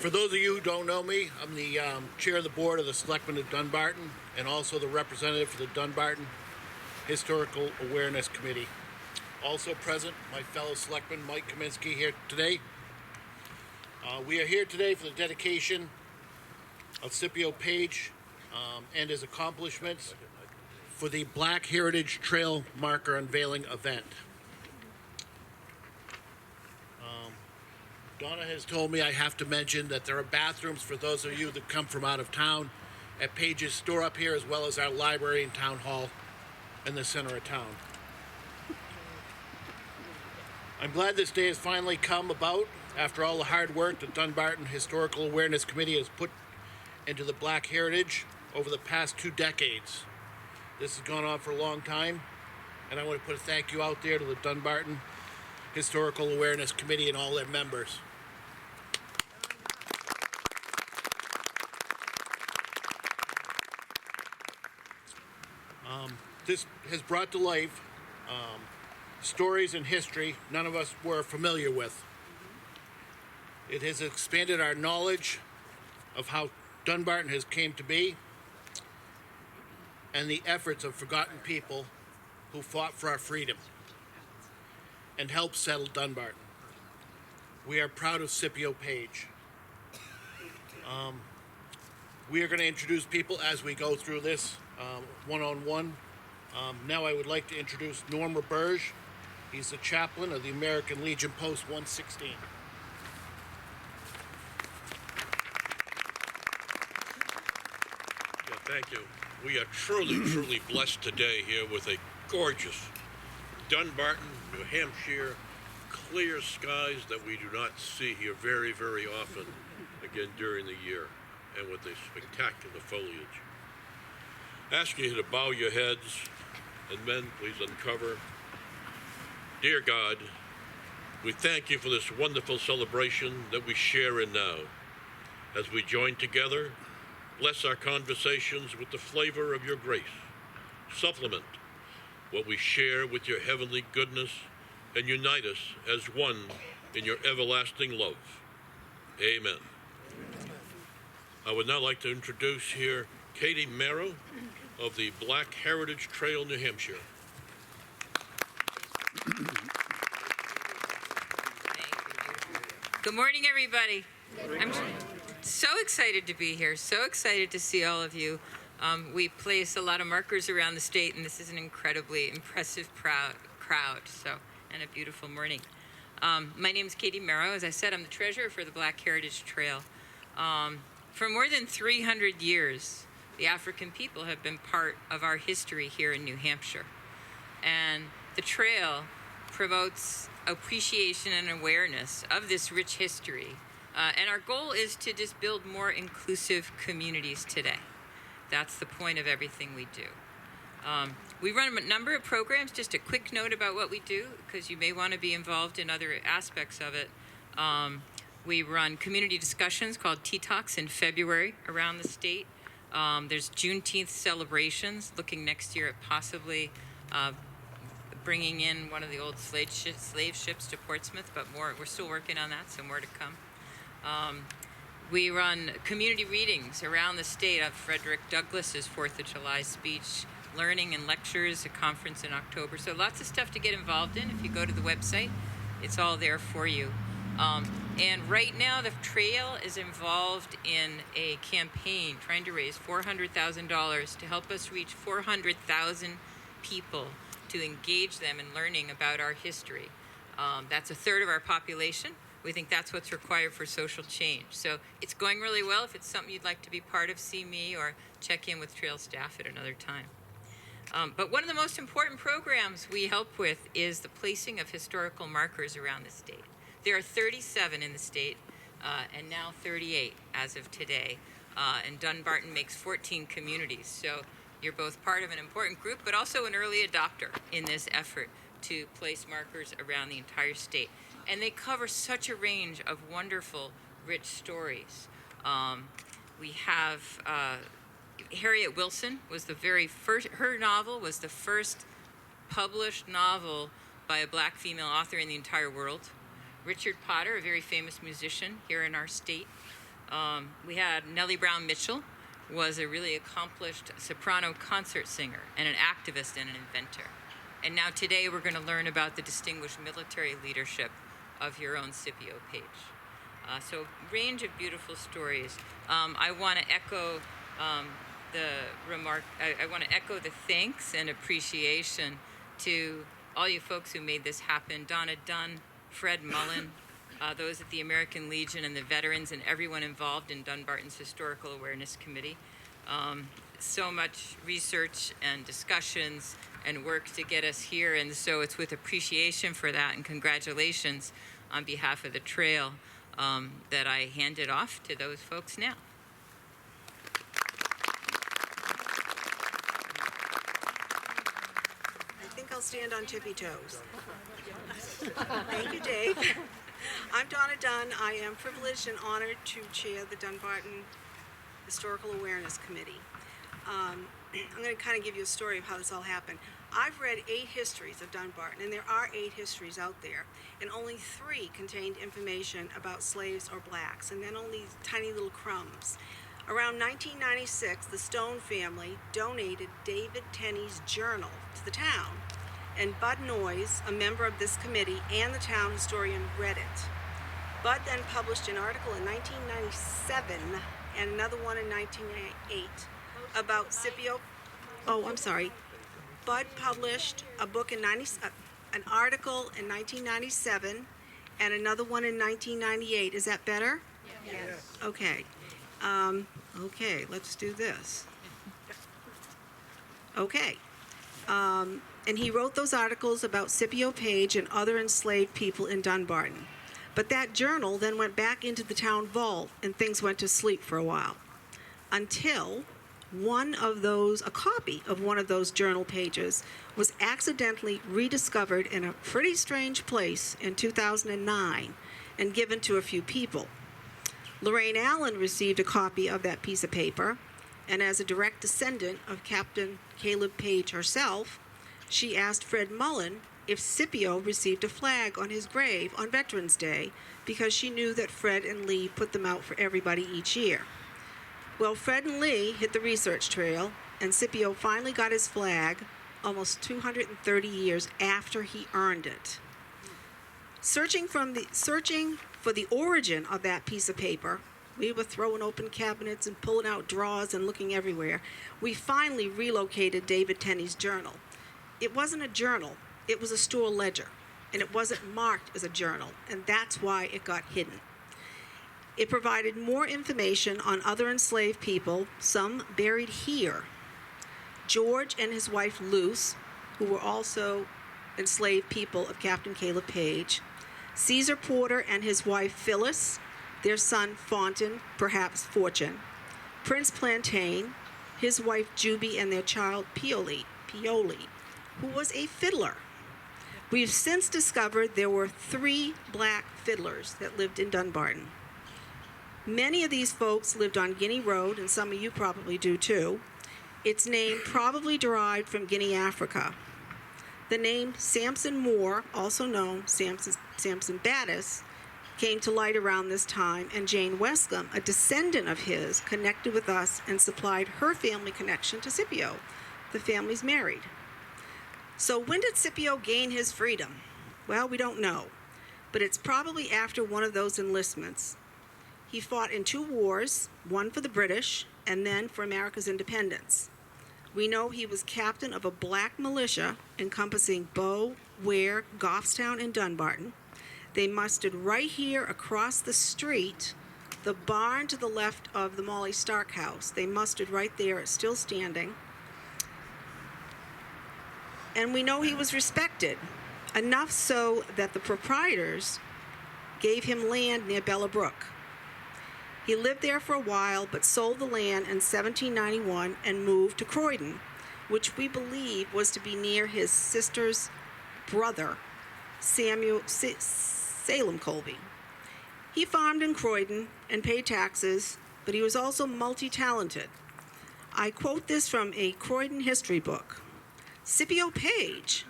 For those of you who don't know me, I'm the chair of the board of the Selectmen of Dunbarton and also the representative for the Dunbarton Historical Awareness Committee. Also present, my fellow selectman Mike Kaminsky here today. We are here today for the dedication of Scipio Page and his accomplishments for the Black Heritage Trail Marker Unveiling event. Donna has told me I have to mention that there are bathrooms for those of you that come from out of town at Page's store up here, as well as our library and town hall in the center of town. I'm glad this day has finally come about after all the hard work the Dunbarton Historical Awareness Committee has put into the Black heritage over the past 2 decades. This has gone on for a long time, and I want to put a thank you out there to the Dunbarton Historical Awareness Committee and all their members. This has brought to life stories and history none of us were familiar with. It has expanded our knowledge of how Dunbarton has came to be and the efforts of forgotten people who fought for our freedom and helped settle Dunbarton. We are proud of Scipio Page. We are going to introduce people as we go through this one-on-one. Now I would like to introduce Norm Roberge. He's the chaplain of the American Legion Post 116. Yeah, thank you. We are truly blessed today here with a gorgeous Dunbarton, New Hampshire, clear skies that we do not see here very often, again during the year, and with a spectacular foliage. Asking you to bow your heads, and men, please uncover. Dear God, we thank you for this wonderful celebration that we share in now. As we join together, bless our conversations with the flavor of your grace. Supplement what we share with your heavenly goodness, and unite us as one in your everlasting love. Amen. I would now like to introduce here Katie Merrow of the Black Heritage Trail, New Hampshire. Good morning, everybody. I'm so excited to be here, so excited to see all of you. We place a lot of markers around the state, and this is an incredibly impressive crowd, and a beautiful morning. My name is Katie Merrow. As I said, I'm the treasurer for the Black Heritage Trail. For more than 300 years, the African people have been part of our history here in New Hampshire. And the trail promotes appreciation and awareness of this rich history. And our goal is to just build more inclusive communities today. That's the point of everything we do. We run a number of programs. Just a quick note about what we do, because you may want to be involved in other aspects of it. We run community discussions called T-Talks in February around the state. There's Juneteenth celebrations, looking next year at possibly bringing in one of the old slave ships to Portsmouth, but more, we're still working on that, so more to come. We run community readings around the state of Frederick Douglass's 4th of July speech, learning and lectures, a conference in October. So lots of stuff to get involved in. If you go to the website, it's all there for you. And right now, the trail is involved in a campaign trying to raise $400,000 to help us reach 400,000 people to engage them in learning about our history. That's a third of our population. We think that's what's required for social change. So it's going really well. If it's something you'd like to be part of, see me or check in with trail staff at another time. But one of the most important programs we help with is the placing of historical markers around the state. There are 37 in the state, and now 38 as of today. And Dunbarton makes 14 communities. So you're both part of an important group, but also an early adopter in this effort to place markers around the entire state. And they cover such a range of wonderful, rich stories. We have Harriet Wilson was the very first, her novel was the first published novel by a black female author in the entire world. Richard Potter, a very famous musician here in our state. We had Nellie Brown Mitchell, was a really accomplished soprano concert singer and an activist and an inventor. And now today we're going to learn about the distinguished military leadership of your own Scipio Page. So range of beautiful stories. I want to echo I want to echo the thanks and appreciation to all you folks who made this happen. Donna Dunn, Fred Mullen, those at the American Legion and the veterans and everyone involved in Dunbarton's Historical Awareness Committee. So much research and discussions and work to get us here, and so it's with appreciation for that and congratulations on behalf of the trail that I hand it off to those folks now. I think I'll stand on tippy toes. Thank you, Dave. I'm Donna Dunn. I am privileged and honored to chair the Dunbarton Historical Awareness Committee. I'm going to kind of give you a story of how this all happened. I've read 8 histories of Dunbarton, and there are 8 histories out there, and only 3 contained information about slaves or blacks, and then only tiny little crumbs. Around 1996, the Stone family donated David Tenney's journal to the town, and Bud Noyes, a member of this committee, and the town historian read it. Bud then published an article in 1997 and another one in 1998 about Scipio. Oh, I'm sorry. Bud published a book in an article in 1997 and another one in 1998. Is that better? Yes. Okay. Okay, let's do this. Okay. And he wrote those articles about Scipio Page and other enslaved people in Dunbarton. But that journal then went back into the town vault and things went to sleep for a while. Until a copy of one of those journal pages was accidentally rediscovered in a pretty strange place in 2009 and given to a few people. Lorraine Allen received a copy of that piece of paper, and as a direct descendant of Captain Caleb Page herself, she asked Fred Mullen if Scipio received a flag on his grave on Veterans Day because she knew that Fred and Lee put them out for everybody each year. Well, Fred and Lee hit the research trail, and Scipio finally got his flag almost 230 years after he earned it. Searching for the origin of that piece of paper, we were throwing open cabinets and pulling out drawers and looking everywhere. We finally relocated David Tenney's journal. It wasn't a journal, it was a store ledger, and it wasn't marked as a journal, and that's why it got hidden. It provided more information on other enslaved people, some buried here. George and his wife Luce, who were also enslaved people of Captain Caleb Page, Caesar Porter and his wife Phyllis, their son Fontaine, perhaps Fortune, Prince Plantain, his wife Juby, and their child Pioli, who was a fiddler. We've since discovered there were 3 black fiddlers that lived in Dunbarton. Many of these folks lived on Guinea Road, and some of you probably do too. Its name probably derived from Guinea, Africa. The name Samson Moore, also known Samson Battis, came to light around this time, and Jane Westcomb, a descendant of his, connected with us and supplied her family connection to Scipio. The family's married. So when did Scipio gain his freedom? Well, we don't know, but it's probably after one of those enlistments. He fought in 2 wars, one for the British and then for America's independence. We know he was captain of a black militia encompassing Bow, Ware, Goffstown, and Dunbarton. They mustered right here across the street, the barn to the left of the Molly Stark house. They mustered right there, it's still standing. And we know he was respected, enough so that the proprietors gave him land near Bella Brook. He lived there for a while, but sold the land in 1791 and moved to Croydon, which we believe was to be near his sister's brother, Salem Colby. He farmed in Croydon and paid taxes, but he was also multi-talented. I quote this from a Croydon history book. Scipio Page,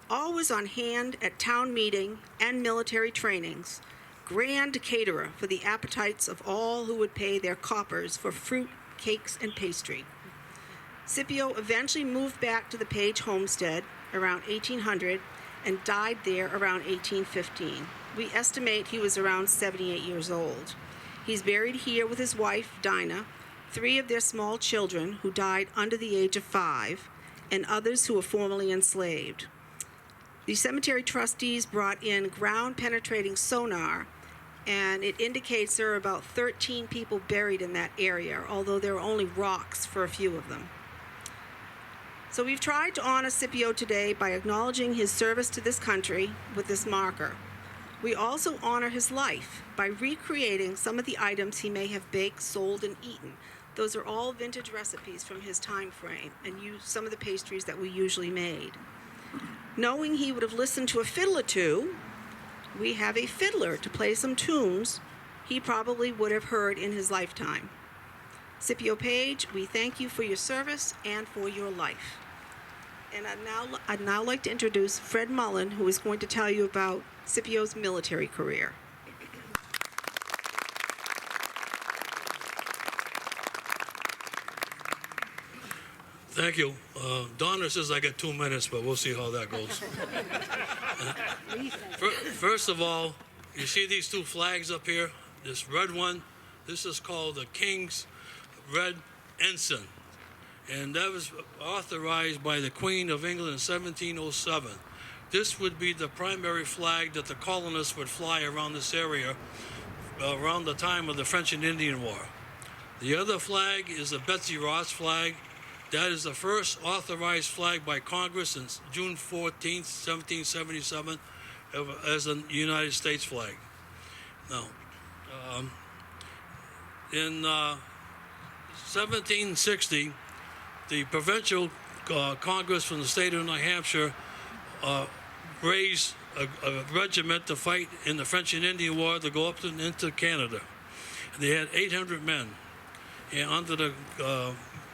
always on hand at town meeting and military trainings, grand caterer for the appetites of all who would pay their coppers for fruit, cakes, and pastry. Scipio eventually moved back to the Page homestead around 1800 and died there around 1815. We estimate he was around 78 years old. He's buried here with his wife, Dinah, 3 of their small children who died under the age of 5, and others who were formerly enslaved. The cemetery trustees brought in ground-penetrating sonar, and it indicates there are about 13 people buried in that area, although there are only rocks for a few of them. So we've tried to honor Scipio today by acknowledging his service to this country with this marker. We also honor his life by recreating some of the items he may have baked, sold, and eaten. Those are all vintage recipes from his time frame and some of the pastries that we usually made. Knowing he would have listened to a fiddle or two, we have a fiddler to play some tunes he probably would have heard in his lifetime. Scipio Page, we thank you for your service and for your life. And I'd now like to introduce Fred Mullen, who is going to tell you about Scipio's military career. Thank you. Donna says I got 2 minutes, but we'll see how that goes. First of all, you see these 2 flags up here? This red one, this is called the King's Red Ensign. And that was authorized by the Queen of England in 1707. This would be the primary flag that the colonists would fly around this area around the time of the French and Indian War. The other flag is the Betsy Ross flag. That is the first authorized flag by Congress on June 14th, 1777, as a United States flag. Now, in 1760, the provincial Congress from the state of New Hampshire raised a regiment to fight in the French and Indian War to go up into Canada. They had 800 men, and under the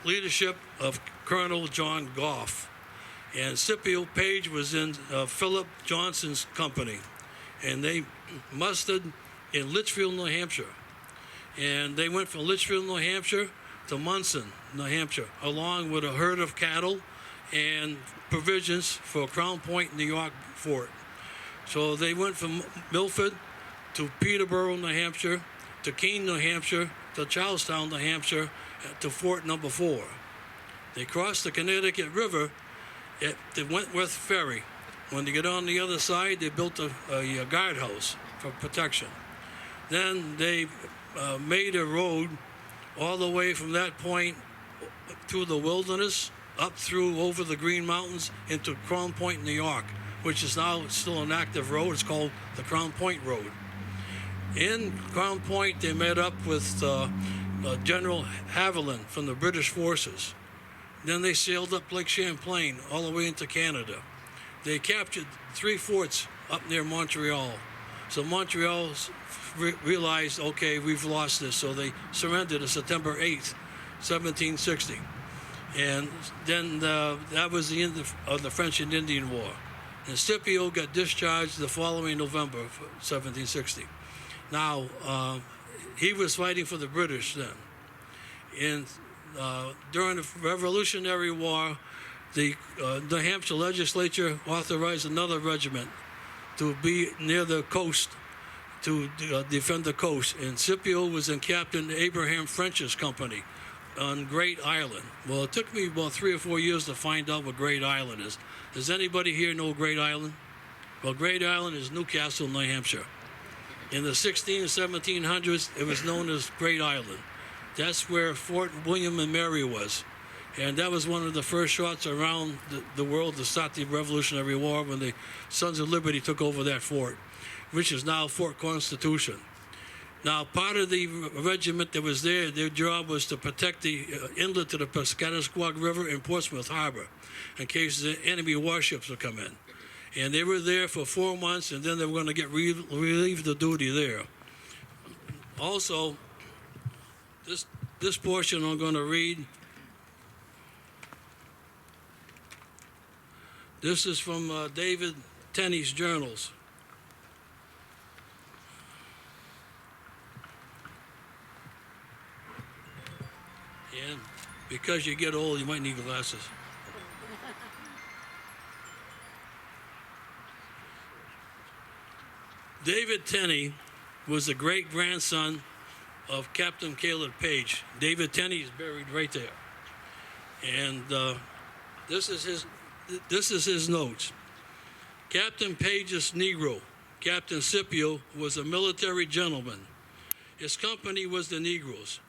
leadership of Colonel John Goff. And Scipio Page was in Philip Johnson's company. And they mustered in Litchfield, New Hampshire. And they went from Litchfield, New Hampshire to Munson, New Hampshire, along with a herd of cattle and provisions for Crown Point, New York fort. So they went from Milford to Peterborough, New Hampshire, to Keene, New Hampshire, to Charlestown, New Hampshire, to Fort Number 4. They crossed the Connecticut River at the Wentworth Ferry. When they get on the other side, they built a guardhouse for protection. Then they made a road all the way from that point through the wilderness, up through over the Green Mountains into Crown Point, New York, which is now still an active road. It's called the Crown Point Road. In Crown Point, they met up with General Haviland from the British forces. Then they sailed up Lake Champlain all the way into Canada. They captured 3 forts up near Montreal. So Montreal realized, okay, we've lost this. So they surrendered on September 8th, 1760. And then that was the end of the French and Indian War. And Scipio got discharged the following November of 1760. Now, he was fighting for the British then. And during the Revolutionary War, the New Hampshire legislature authorized another regiment to be near the coast to defend the coast. And Scipio was in Captain Abraham French's company on Great Island. Well, it took me about 3 or 4 years to find out what Great Island is. Does anybody here know Great Island? Well, Great Island is Newcastle, New Hampshire. In the 1700s, it was known as Great Island. That's where Fort William and Mary was. And that was one of the first shots around the world to start the Revolutionary War when the Sons of Liberty took over that fort, which is now Fort Constitution. Now, part of the regiment that was there, their job was to protect the inlet to the Piscataqua River in Portsmouth Harbor in case the enemy warships would come in. And they were there for 4 months, and then they were going to get relieved of duty there. Also, this portion I'm going to read. This is from David Tenney's journals. And because you get old, you might need glasses. David Tenney was the great-grandson of Captain Caleb Page. David Tenney is buried right there. And this is his notes. Captain Page's Negro, Captain Scipio, was a military gentleman. His company was the Negroes,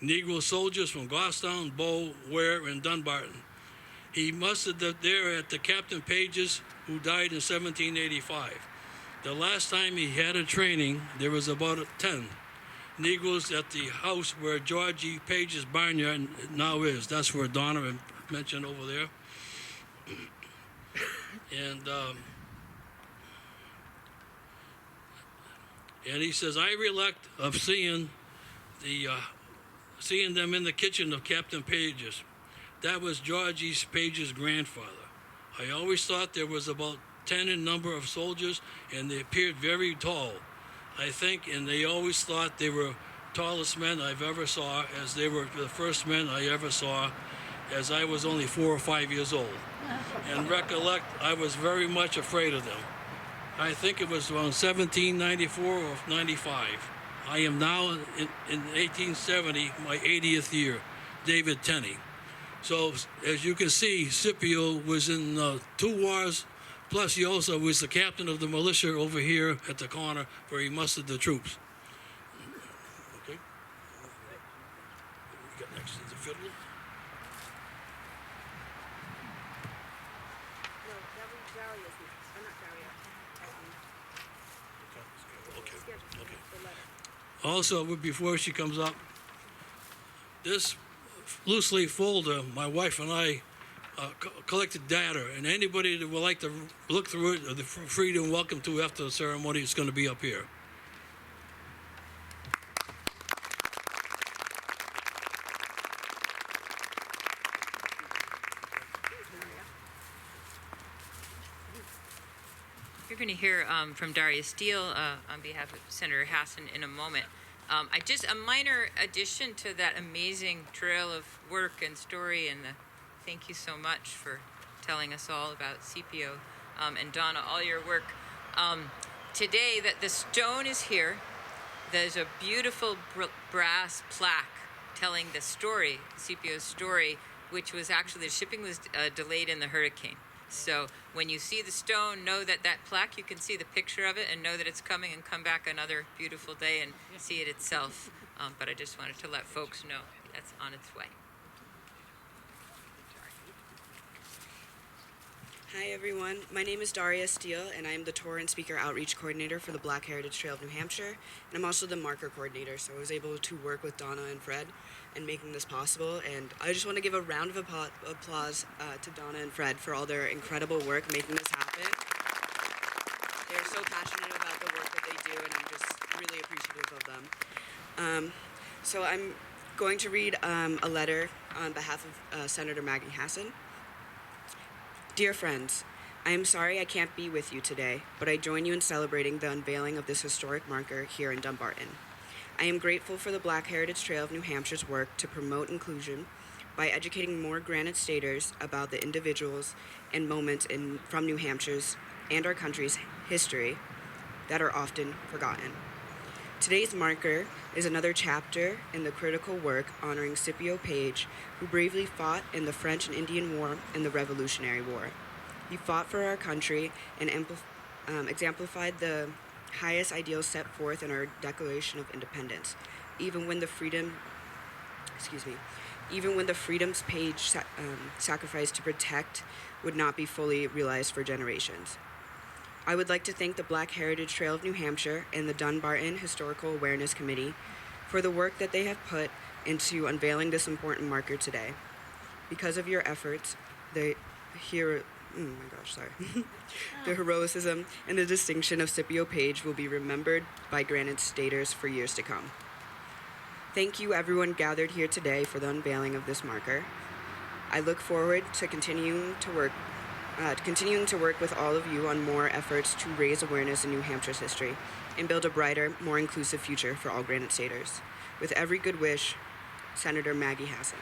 Negro soldiers from Goffstown, Bow, Ware, and Dunbarton. He mustered there at the Captain Page's, who died in 1785. The last time he had a training, there was about 10 Negroes at the house where George E. Page's barnyard now is. That's where Donna mentioned over there. And he says, I recollect of seeing them in the kitchen of Captain Page's. That was George E. Page's grandfather. I always thought there was about 10 in number of soldiers, and they appeared very tall, I think, and they always thought they were tallest men I've ever saw, as they were the first men I ever saw, as I was only 4 or 5 years old. And recollect, I was very much afraid of them. I think it was around 1794 or 95. I am now in 1870, my 80th year, David Tenney. So as you can see, Scipio was in 2 wars, plus he also was the captain of the militia over here at the corner where he mustered the troops. Okay. We got next is the fiddle. No, that was Darius next. Or not Darius. Okay. Also, before she comes up, this loose leaf folder, my wife and I collected data, and anybody that would like to look through it, they're free and welcome to after the ceremony. It's going to be up here. You're going to hear from Darius Steele on behalf of Senator Hassan in a moment. A minor addition to that amazing trail of work and story, and thank you so much for telling us all about Scipio and Donna, all your work. Today, that the stone is here. There's a beautiful brass plaque telling the story, Scipio's story, which was actually, the shipping was delayed in the hurricane. So when you see the stone, know that plaque, you can see the picture of it and know that it's coming, and come back another beautiful day and see it itself. But I just wanted to let folks know that's on its way. Hi everyone, my name is Darius Steele, and I'm the Tour and Speaker Outreach Coordinator for the Black Heritage Trail of New Hampshire, and I'm also the marker coordinator, so I was able to work with Donna and Fred in making this possible, and I just want to give a round of applause to Donna and Fred for all their incredible work making this happen. They're so passionate about the work that they do, and I'm just really appreciative of them. So I'm going to read a letter on behalf of Senator Maggie Hassan. Dear friends, I am sorry I can't be with you today, but I join you in celebrating the unveiling of this historic marker here in Dunbarton. I am grateful for the Black Heritage Trail of New Hampshire's work to promote inclusion by educating more Granite Staters about the individuals and moments from New Hampshire's and our country's history that are often forgotten. Today's marker is another chapter in the critical work honoring Scipio Page, who bravely fought in the French and Indian War and the Revolutionary War. He fought for our country and exemplified the highest ideals set forth in our Declaration of Independence, even when the freedoms Page sacrificed to protect would not be fully realized for generations. I would like to thank the Black Heritage Trail of New Hampshire and the Dunbarton Historical Awareness Committee for the work that they have put into unveiling this important marker today. Because of your efforts, the heroism and the distinction of Scipio Page will be remembered by Granite Staters for years to come. Thank you everyone gathered here today for the unveiling of this marker. I look forward to continuing to work with all of you on more efforts to raise awareness in New Hampshire's history and build a brighter, more inclusive future for all Granite Staters. With every good wish, Senator Maggie Hassan.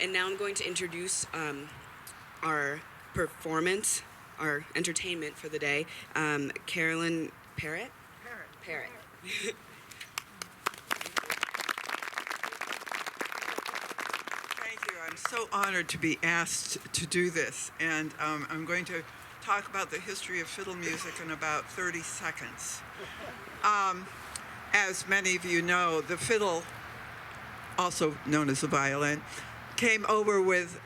And now I'm going to introduce our performance, our entertainment for the day. Carolyn Parrott? Parrott. Thank you. I'm so honored to be asked to do this. And I'm going to talk about the history of fiddle music in about 30 seconds. As many of you know, the fiddle, also known as the violin, came over with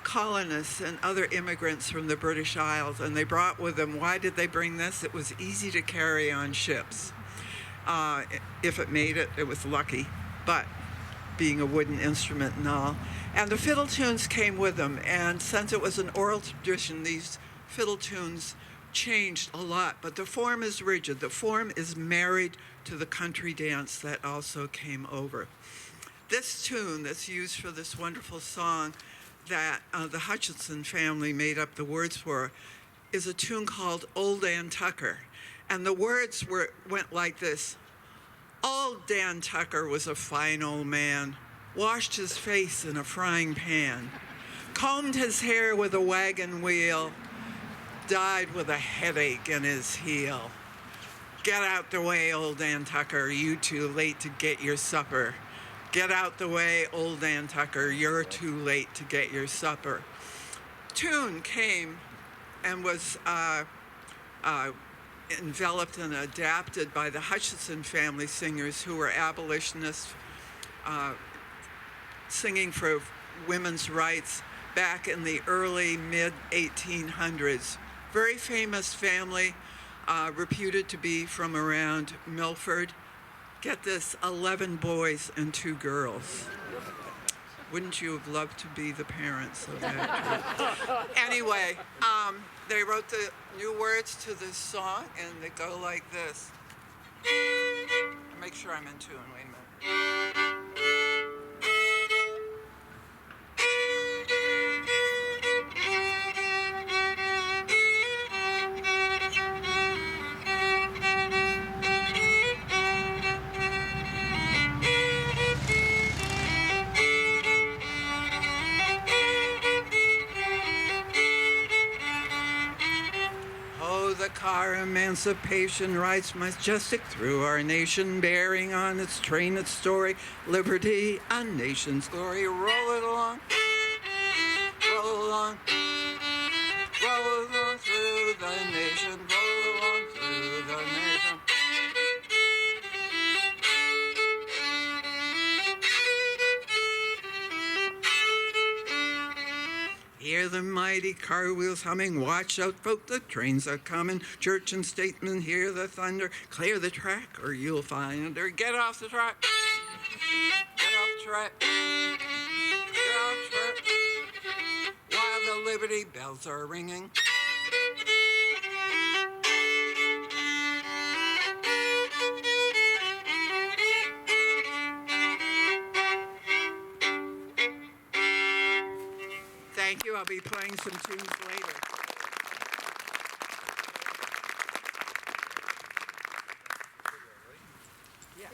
colonists and other immigrants from the British Isles, and they brought with them, why did they bring this? It was easy to carry on ships. If it made it, it was lucky, but being a wooden instrument and all. And the fiddle tunes came with them, and since it was an oral tradition, these fiddle tunes changed a lot, but the form is rigid. The form is married to the country dance that also came over. This tune that's used for this wonderful song that the Hutchinson family made up the words for is a tune called Old Dan Tucker. And the words went like this. Old Dan Tucker was a fine old man, washed his face in a frying pan, combed his hair with a wagon wheel, died with a headache in his heel. Get out the way, old Dan Tucker, you too late to get your supper. Get out the way, old Dan Tucker, you're too late to get your supper. Tune came and was enveloped and adapted by the Hutchinson family singers who were abolitionists singing for women's rights back in the early mid-1800s. Very famous family, reputed to be from around Milford. Get this, 11 boys and 2 girls. Wouldn't you have loved to be the parents of that? Anyway, they wrote the new words to this song, and they go like this. Make sure I'm in tune, wait a minute. Our emancipation rides majestic through our nation, bearing on its train its story, liberty, a nation's glory. Roll it along, roll along, roll along through the nation, roll along through the nation. Hear the mighty car wheels humming, watch out folk, the trains are coming. Church and statesmen hear the thunder, clear the track or you'll find her. Get off the track, get off the track, get off the track, while the Liberty bells are ringing. Thank you. I'll be playing some tunes later. Yes.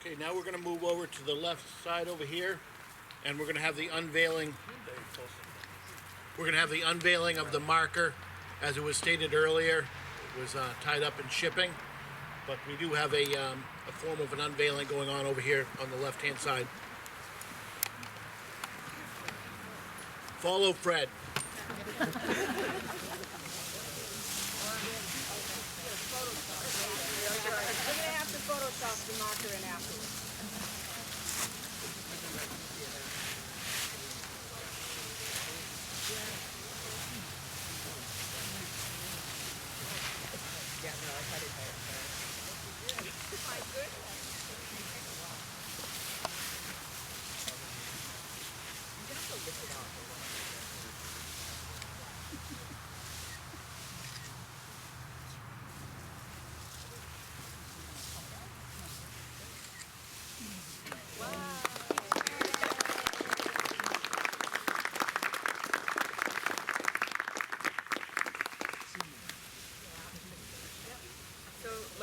Okay, now we're going to move over to the left side over here, and we're going to have the unveiling. We're going to have the unveiling of the marker. As it was stated earlier, it was tied up in shipping, but we do have a form of an unveiling going on over here on the left-hand side. Follow Fred. We're gonna have to Photoshop the marker in afterwards.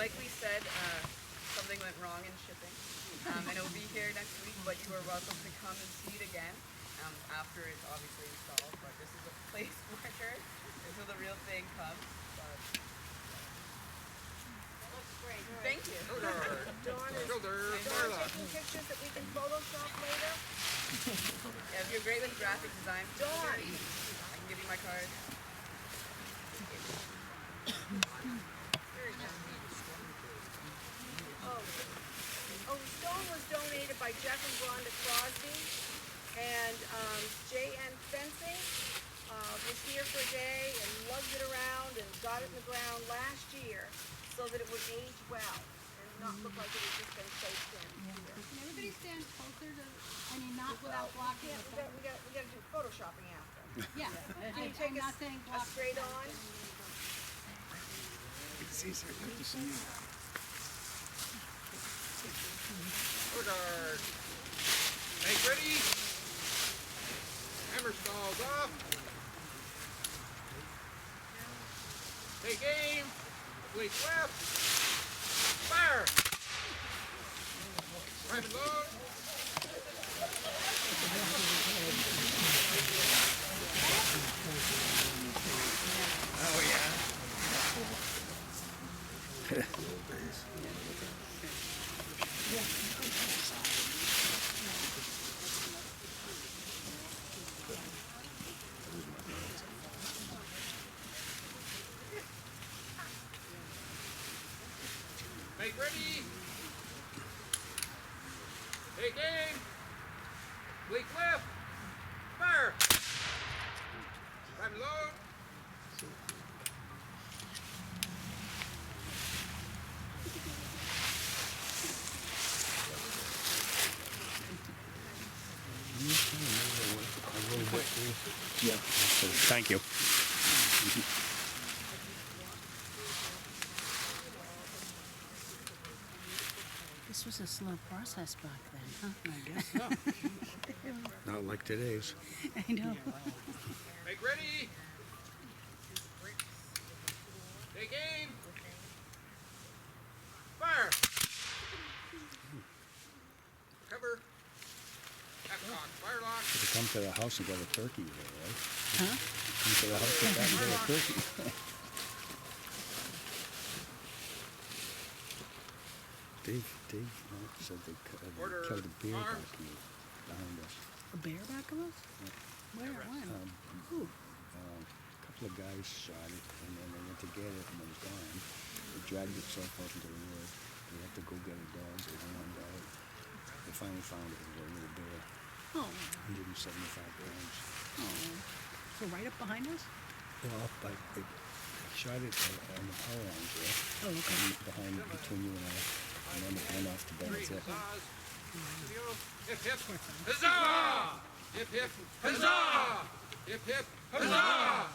like we said, something went wrong in shipping, and it'll be here next week. But you are welcome to come and see it again after it's obviously installed. But this is a place marker until the real thing comes. But thank you. Dawn is taking pictures that we can Photoshop later. Yeah, if you're great with graphic design, Dawn. I can give you my card. Oh, the stone was donated by Jeff and Rhonda Crosby, and J.N. Fencing was here for a day and lugged it around and got it in the ground last year so that it would age well and not look like it had just been placed in here. Can everybody stand closer to, not without blocking? We got to do photoshopping after. Yeah, Can you take I'm not saying a block. straight on? Guard. Make ready. Hammer stalls off. Take aim. Blade left. Fire. Private load. Oh yeah. Make ready. Take aim. Blade left. Fire. Private load. Yeah. Thank you. This was a slow process back then, huh? I guess so. Not like today's. I know. Make ready. Take aim. Fire. Cover. Half-cock. Fire lock. You come to the house and get a turkey there, right? Huh? Come to the house and get a turkey. Dave said they Order. killed a bear Arms. back here behind us. A bear back of us? Where? When? Who? A couple of guys shot it, and then they went to get it, and it was gone. It dragged itself off into the woods. They had to go get a dog. They had one dog. They finally found it. It was a little bear, Oh, 175 pounds. so right up behind us? Well, but they shot it on the power lines there, Oh, okay. behind between you and I, and then it went off the bed. That's it. Huzzahs. Hip, hip. Huzzah! Hip, hip. Huzzah! Hip, hip. Huzzah!